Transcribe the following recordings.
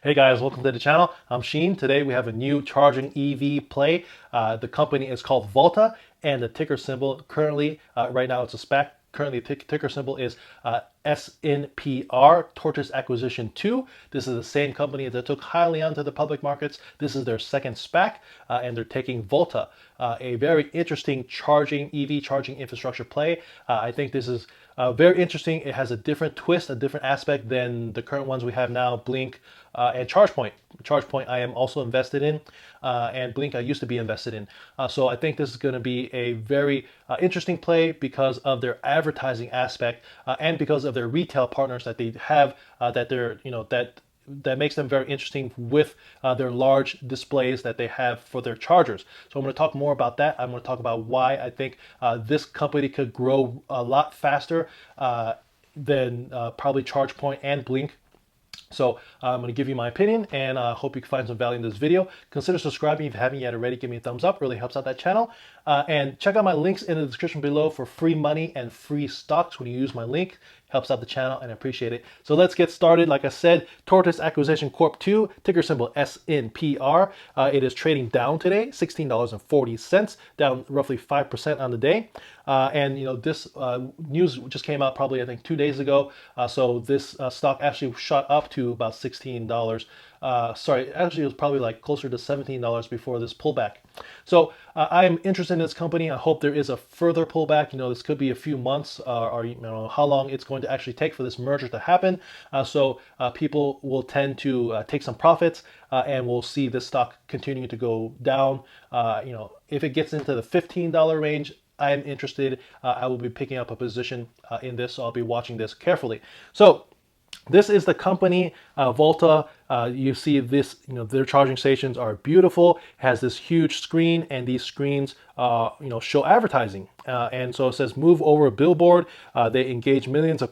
Hey guys, welcome to the channel. I'm Sheen. Today we have a new charging EV play. The company is called Volta, and the ticker symbol currently, right now it's a SPAC. Currently, the ticker symbol is SNPR, Tortoise Acquisition 2. This is the same company that took highly onto the public markets. This is their second SPAC, and they're taking Volta, a very interesting EV charging infrastructure play. I think this is very interesting. It has a different twist, a different aspect than the current ones we have now, Blink and ChargePoint. ChargePoint I am also invested in, and Blink I used to be invested in. So I think this is going to be a very interesting play because of their advertising aspect and because of their retail partners that they have that they're, that makes them very interesting with their large displays that they have for their chargers. So I'm going to talk more about that. I'm going to talk about why I think this company could grow a lot faster than probably ChargePoint and Blink. So I'm going to give you my opinion, and I hope you can find some value in this video. Consider subscribing if you haven't yet already. Give me a thumbs up, really helps out that channel. And check out my links in the description below for free money and free stocks when you use my link. Helps out the channel and I appreciate it. So let's get started. Like I said, Tortoise Acquisition Corp 2, ticker symbol SNPR. It is trading down today, $16.40, down roughly 5% on the day. And this news just came out probably I think 2 days ago. So this stock actually shot up to about $16. Sorry, actually it was probably like closer to $17 before this pullback. So I'm interested in this company. I hope there is a further pullback. This could be a few months or how long it's going to actually take for this merger to happen. So people will tend to take some profits and we'll see this stock continuing to go down. If it gets into the $15 range, I am interested. I will be picking up a position in this, so I'll be watching this carefully. So this is the company, Volta. You see this, their charging stations are beautiful. It has this huge screen, and these screens, show advertising. And so it says, move over a billboard. They engage millions of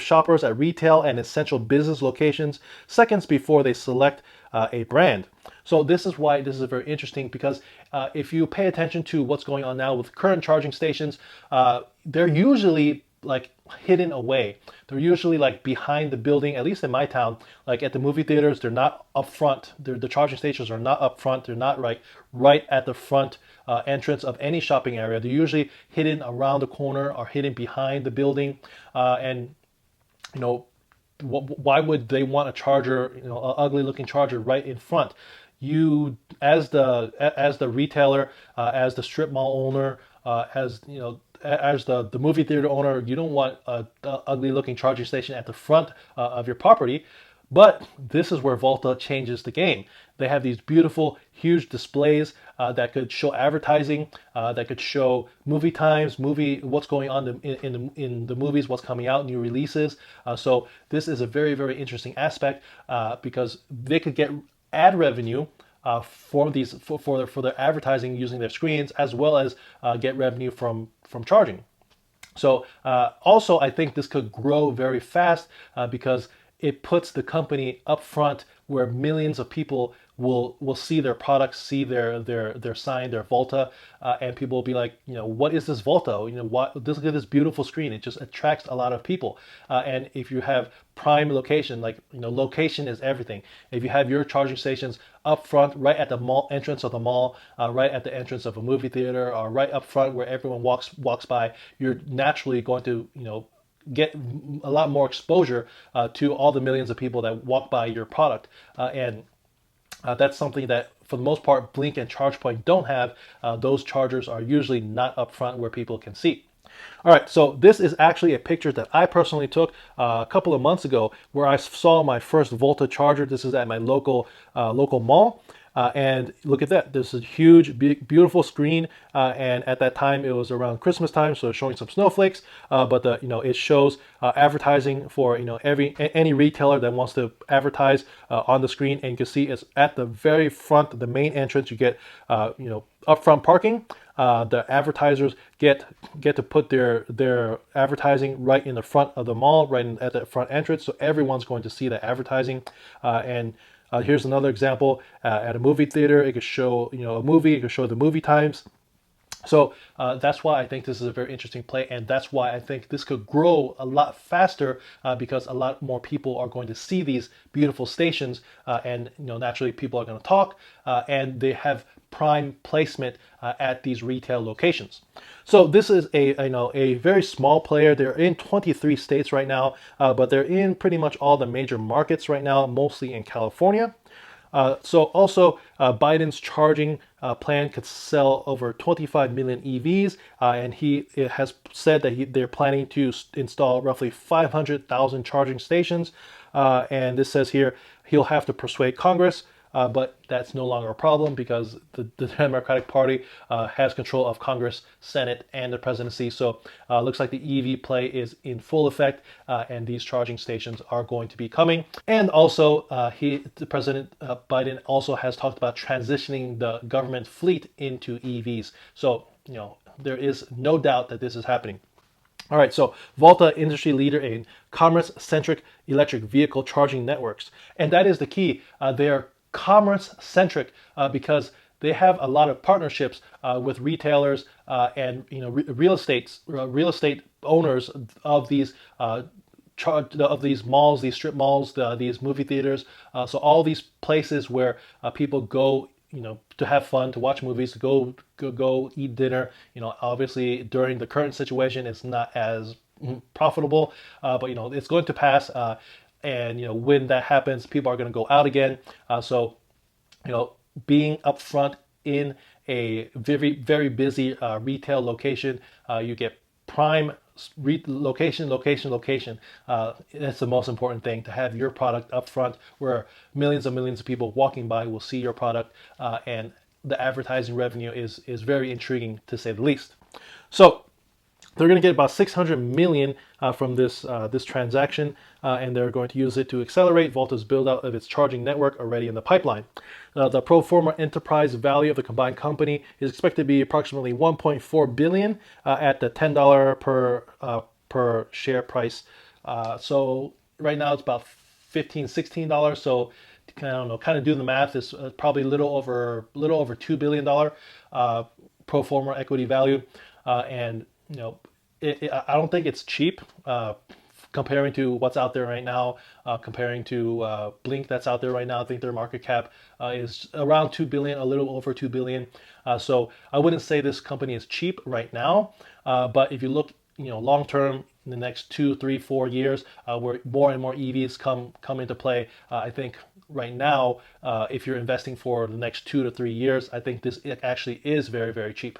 shoppers at retail and essential business locations seconds before they select a brand. So this is why this is very interesting, because if you pay attention to what's going on now with current charging stations, they're usually like hidden away. They're usually like behind the building, at least in my town. Like at the movie theaters, they're not up front. The charging stations are not up front. They're not right at the front entrance of any shopping area. They're usually hidden around the corner or hidden behind the building. Why would they want a charger, an ugly looking charger right in front? You, as the retailer, as the strip mall owner, as the movie theater owner, you don't want a ugly looking charging station at the front of your property. But this is where Volta changes the game. They have these beautiful, huge displays that could show advertising, that could show movie times, what's going on in the movies, what's coming out, new releases. So this is a very, very interesting aspect because they could get ad revenue for their advertising using their screens, as well as get revenue from charging. So also I think this could grow very fast because it puts the company up front where millions of people will see their products, see their sign, their Volta, and people will be like, what is this Volta? Look at this beautiful screen. It just attracts a lot of people. And if you have prime location, location is everything. If you have your charging stations up front, right at the mall entrance of the mall, right at the entrance of a movie theater, or right up front where everyone walks by, you're naturally going to, get a lot more exposure to all the millions of people that walk by your product. And that's something that, for the most part, Blink and ChargePoint don't have. Those chargers are usually not up front where people can see. All right, so this is actually a picture that I personally took a couple of months ago where I saw my first Volta charger. This is at my local mall. And look at that. This is a huge, big, beautiful screen. And at that time, it was around Christmas time, so it's showing some snowflakes. But it shows advertising for any retailer that wants to advertise on the screen. And you can see it's at the very front, the main entrance. You get upfront parking. The advertisers get to put their advertising right in the front of the mall, at the front entrance. So everyone's going to see the advertising. Here's another example at a movie theater. It could show a movie. It could show the movie times. So that's why I think this is a very interesting play, and that's why I think this could grow a lot faster because a lot more people are going to see these beautiful stations, and naturally people are going to talk, and they have prime placement at these retail locations. So this is a very small player. They're in 23 states right now, but they're in pretty much all the major markets right now, mostly in California. So also, Biden's charging plan could sell over 25 million EVs, and he has said that they're planning to install roughly 500,000 charging stations. And this says here he'll have to persuade Congress, but that's no longer a problem because the Democratic Party has control of Congress, Senate, and the presidency. So looks like the EV play is in full effect, and these charging stations are going to be coming. And also, President Biden also has talked about transitioning the government fleet into EVs. So there is no doubt that this is happening. All right, so Volta, industry leader in commerce-centric electric vehicle charging networks. And that is the key. They are commerce-centric because they have a lot of partnerships with retailers and real estate owners of these malls, these strip malls, these movie theaters. So all these places where people go to have fun, to watch movies, to go eat dinner. Obviously during the current situation, it's not as profitable, but it's going to pass. And when that happens, people are going to go out again. So being upfront in a very very busy retail location, you get prime location. That's the most important thing, to have your product up front where millions and millions of people walking by will see your product, and the advertising revenue is very intriguing to say the least. So they're going to get about 600 million from this transaction, and they're going to use it to accelerate Volta's build out of its charging network already in the pipeline. The pro forma enterprise value of the combined company is expected to be approximately 1.4 billion at the $10 per share price. So right now it's about $15-16. So I don't know, kind of do the math. It's probably a little over $2 billion pro forma equity value, and I don't think it's cheap comparing to what's out there right now. Comparing to Blink that's out there right now, I think their market cap is around 2 billion, a little over 2 billion. So I wouldn't say this company is cheap right now, but if you look, long term, in the next 2, 3, 4 years, where more and more EVs come into play, I think right now, if you're investing for the next 2 to 3 years, I think this actually is very, very cheap.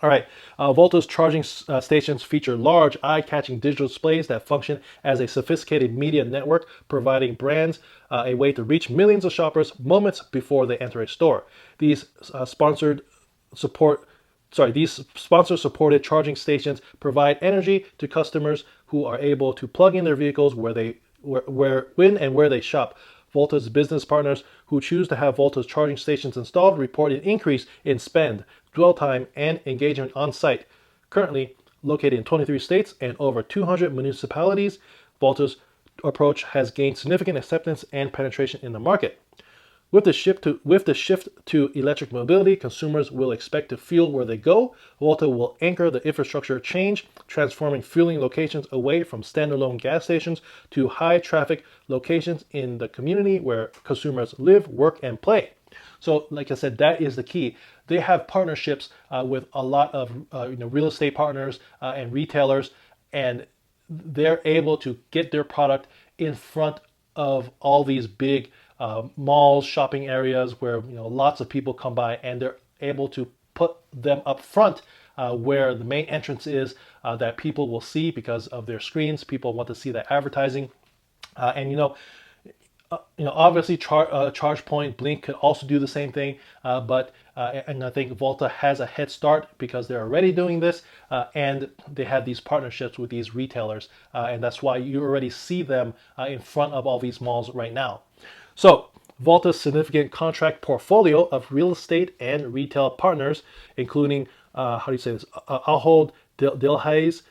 All right, Volta's charging stations feature large, eye-catching digital displays that function as a sophisticated media network, providing brands a way to reach millions of shoppers moments before they enter a store. These sponsor-supported charging stations provide energy to customers who are able to plug in their vehicles when and where they shop. Volta's business partners who choose to have Volta's charging stations installed report an increase in spend, dwell time, and engagement on site. Currently located in 23 states and over 200 municipalities, Volta's approach has gained significant acceptance and penetration in the market. With the shift to electric mobility, consumers will expect to fuel where they go. Volta will anchor the infrastructure change, transforming fueling locations away from standalone gas stations to high-traffic locations in the community where consumers live, work, and play. So, like I said, that is the key. They have partnerships with a lot of real estate partners and retailers, and they're able to get their product in front of all these big malls, shopping areas where lots of people come by, and they're able to put them up front where the main entrance is, that people will see because of their screens. People want to see that advertising, and obviously ChargePoint, Blink could also do the same thing, but I think Volta has a head start because they're already doing this, and they have these partnerships with these retailers, and that's why you already see them in front of all these malls right now. So Volta's significant contract portfolio of real estate and retail partners, including, Ahold Delhaize,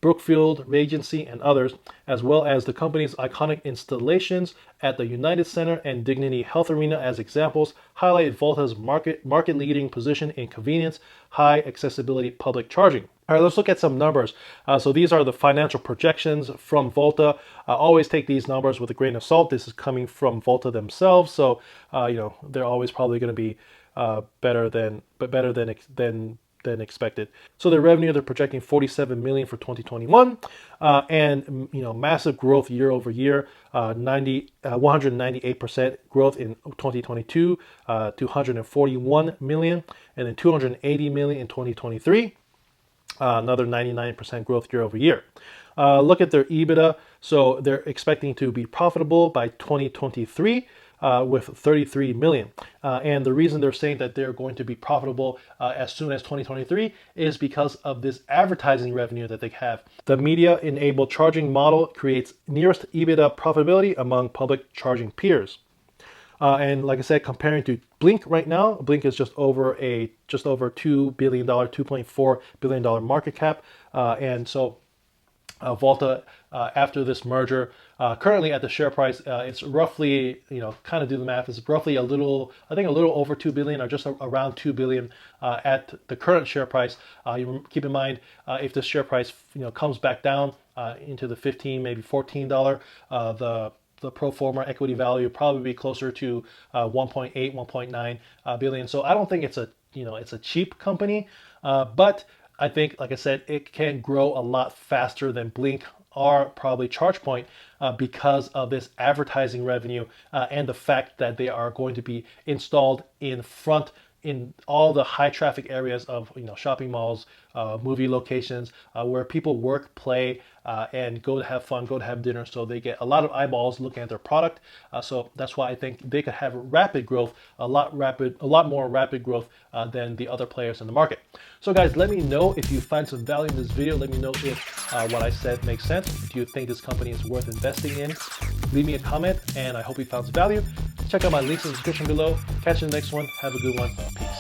Brookfield, Regency, and others, as well as the company's iconic installations at the United Center and Dignity Health Arena as examples, highlight Volta's market-leading position in convenience, high accessibility public charging. All right, let's look at some numbers. So these are the financial projections from Volta. Always take these numbers with a grain of salt. This is coming from Volta themselves, so they're always probably going to be better than expected. So their revenue, they're projecting 47 million for 2021, and massive growth year over year, 198% growth in 2022, 241 million, and then 280 million in 2023. Another 99% growth year over year. Look at their EBITDA. So they're expecting to be profitable by 2023 with 33 million. And the reason they're saying that they're going to be profitable as soon as 2023 is because of this advertising revenue that they have. The media-enabled charging model creates nearest EBITDA profitability among public charging peers. And like I said, comparing to Blink right now, Blink is just over $2 billion, $2.4 billion market cap. And so Volta, after this merger, currently at the share price, it's roughly, kind of do the math, it's roughly a little over 2 billion or just around 2 billion at the current share price. Keep in mind, if the share price, comes back down into the 15, maybe $14, the pro forma equity value probably be closer to 1.8, 1.9 billion. So I don't think it's a cheap company, but I think, like I said, it can grow a lot faster than Blink or probably ChargePoint because of this advertising revenue and the fact that they are going to be installed in all the high traffic areas of shopping malls, movie locations, where people work, play, and go to have fun, go to have dinner. So they get a lot of eyeballs looking at their product. So that's why I think they could have rapid growth, a lot more rapid growth than the other players in the market. So guys, let me know if you find some value in this video. Let me know if what I said makes sense. If you think this company is worth investing in, leave me a comment, and I hope you found some value. Check out my links in the description below. Catch you in the next one. Have a good one. Peace.